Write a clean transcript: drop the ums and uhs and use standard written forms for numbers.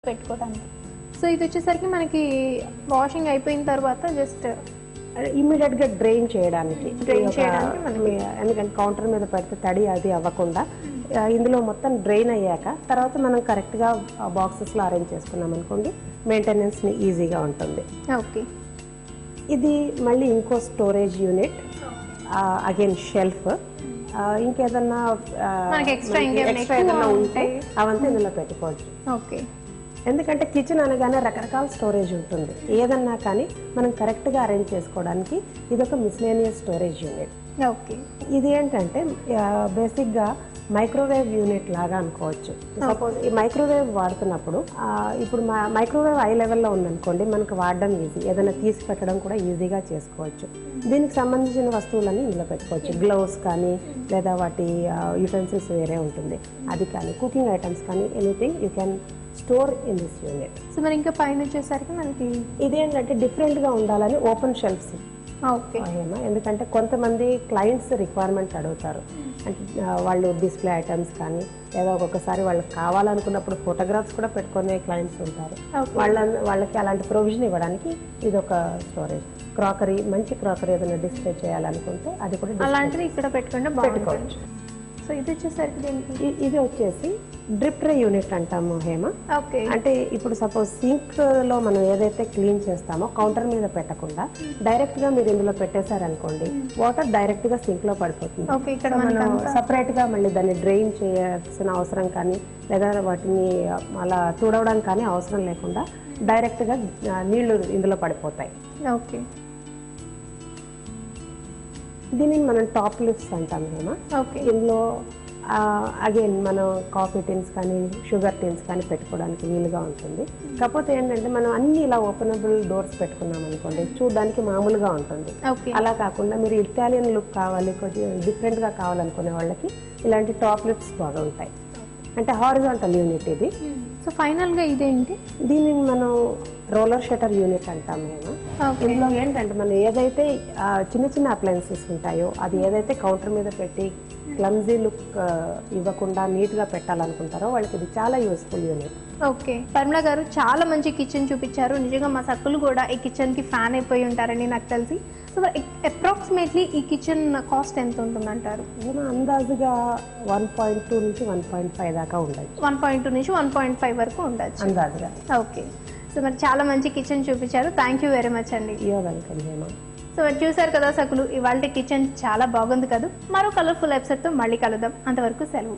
పెట్టుకోవడానికి. సో ఇది వచ్చేసరికి మనకి వాషింగ్ అయిపోయిన తర్వాత జస్ట్ ఇమ్మీడియట్ గా డ్రైన్ చేయడానికి మనకి ఎందుకంటే కౌంటర్ మీద పెడితే తడి అది అవ్వకుండా ఇందులో మొత్తం డ్రైన్ అయ్యాక తర్వాత మనం కరెక్ట్ గా బాక్సెస్ లో అరేంజ్ చేసుకున్నాం అనుకోండి మెయింటెనెన్స్ ని ఈజీగా ఉంటుంది. ఓకే, ఇది మళ్ళీ ఇంకో స్టోరేజ్ యూనిట్, అగైన్ షెల్ఫ్. ఇంకేదన్నా ఎక్స్ట్రా ఏదన్నా ఉంటే అవంతా ఇందులో పెట్టుకోవచ్చు. ఓకే, ఎందుకంటే కిచెన్ అనగానే రకరకాల స్టోరేజ్ ఉంటుంది. ఏదన్నా కానీ మనం కరెక్ట్ గా అరేంజ్ చేసుకోవడానికి ఇది ఒక మిస్లేనియస్ స్టోరేజ్ యూనిట్. ఓకే, ఇది ఏంటంటే బేసిక్ గా మైక్రోవేవ్ యూనిట్ లాగా అనుకోవచ్చు. సపోజ్ ఈ మైక్రోవేవ్ వాడుతున్నప్పుడు ఇప్పుడు మైక్రోవేవ్ ఐ లెవెల్లో ఉందనుకోండి, మనకు వాడడం ఈజీ, ఏదైనా తీసి పెట్టడం కూడా ఈజీగా చేసుకోవచ్చు. దీనికి సంబంధించిన వస్తువులన్నీ ఇందులో పెట్టుకోవచ్చు. గ్లౌస్ కానీ లేదా వాటి యూటెన్సిల్స్ వేరే ఉంటుంది, అది కానీ కుకింగ్ ఐటమ్స్ కానీ anything you can store in this unit. So మరి ఇంకా పైన వచ్చేసరికి మనకి ఇదేంటంటే డిఫరెంట్ గా ఉండాలని ఓపెన్ షెల్ఫ్స్. ఓకే, ఎందుకంటే కొంతమంది క్లయింట్స్ రిక్వైర్మెంట్ అడుగుతారు, అంటే వాళ్ళు డిస్ప్లే ఐటమ్స్ కానీ లేదా ఒక్కొక్కసారి వాళ్ళకి కావాలనుకున్నప్పుడు ఫోటోగ్రాఫ్స్ కూడా పెట్టుకునే క్లయింట్స్ ఉంటారు. వాళ్ళకి అలాంటి ప్రొవిజన్ ఇవ్వడానికి ఇది ఒక స్టోరేజ్. క్రాకరీ, మంచి క్రాకరీ ఏదైనా డిస్ప్లే చేయాలనుకుంటే అది కూడా అలాంటిది ఇక్కడ పెట్టుకోవచ్చు. సో ఇది వచ్చేసరికి ఇది వచ్చేసి డ్రిప్ ట్రే యూనిట్ అంటాము హేమ. ఓకే, అంటే ఇప్పుడు సపోజ్ సింక్ లో మనం ఏదైతే క్లీన్ చేస్తామో కౌంటర్ మీద పెట్టకుండా డైరెక్ట్ గా మీరు ఇందులో పెట్టేశారనుకోండి, వాటర్ డైరెక్ట్ గా సింక్ లో పడిపోతుంది. మనం సపరేట్ గా మళ్ళీ దాన్ని డ్రైన్ చేయాల్సిన అవసరం కానీ లేదా వాటిని అలా తుడవడానికి కానీ అవసరం లేకుండా డైరెక్ట్ గా నీళ్లు ఇందులో పడిపోతాయి. ఓకే, దీనిని మనం టాప్ లిఫ్ట్స్ అంటాం హేమ. ఇందులో అగైన్ మనం కాఫీ టిన్స్ కానీ షుగర్ టిన్స్ కానీ పెట్టుకోవడానికి వీలుగా ఉంటుంది. కాకపోతే ఏంటంటే మనం అన్ని ఇలా ఓపెనబుల్ డోర్స్ పెట్టుకున్నాం అనుకోండి, చూడడానికి మామూలుగా ఉంటుంది. అలా కాకుండా మీరు ఇటాలియన్ లుక్ కావాలి, కొంచెం డిఫరెంట్ గా కావాలనుకునే వాళ్ళకి ఇలాంటి టాప్ లిఫ్ట్స్ బాగా ఉంటాయి. అంటే హారిజాంటల్ యూనిట్ ఇది. సో ఫైనల్ గా ఇదేంటి, దీనిని మనం రోలర్ షటర్ యూనిట్ అంటాం మేము. ఇందులో ఏంటంటే మనం ఏదైతే చిన్న చిన్న అప్లయన్సెస్ ఉంటాయో అది ఏదైతే కౌంటర్ మీద పెట్టి క్లమ్జీ లుక్ ఇవ్వకుండా నీట్ గా పెట్టాలనుకుంటారో వాళ్ళకి ఇది చాలా యూస్ఫుల్ యూనిట్. ఓకే, పరిమళ గారు చాలా మంచి కిచెన్ చూపించారు. నిజంగా మా సక్కులు కూడా ఈ కిచెన్ కి ఫ్యాన్ అయిపోయి ఉంటారని నాకు తెలిసి. సో అప్రాక్సిమేట్లీ ఈ కిచెన్ కాస్ట్ ఎంత ఉంటుందంటారు? అందాజుగా 1.2 నుంచి 1.5 దాకా ఉండొచ్చు. 1.2 నుంచి 1.5 వరకు ఉండొచ్చు అందాజుగా. ఓకే, సో మరి చాలా మంచి కిచెన్ చూపించారు. థ్యాంక్ యూ వెరీ మచ్ అండి. వెల్కమ్ హేమ. సో మరి చూసారు కదా సకులు, ఇవాళ కిచెన్ చాలా బాగుంది కదా. మరో కలర్ఫుల్ ఎపిసోడ్ తో మళ్ళీ కలుద్దాం. అంతవరకు సెలవు.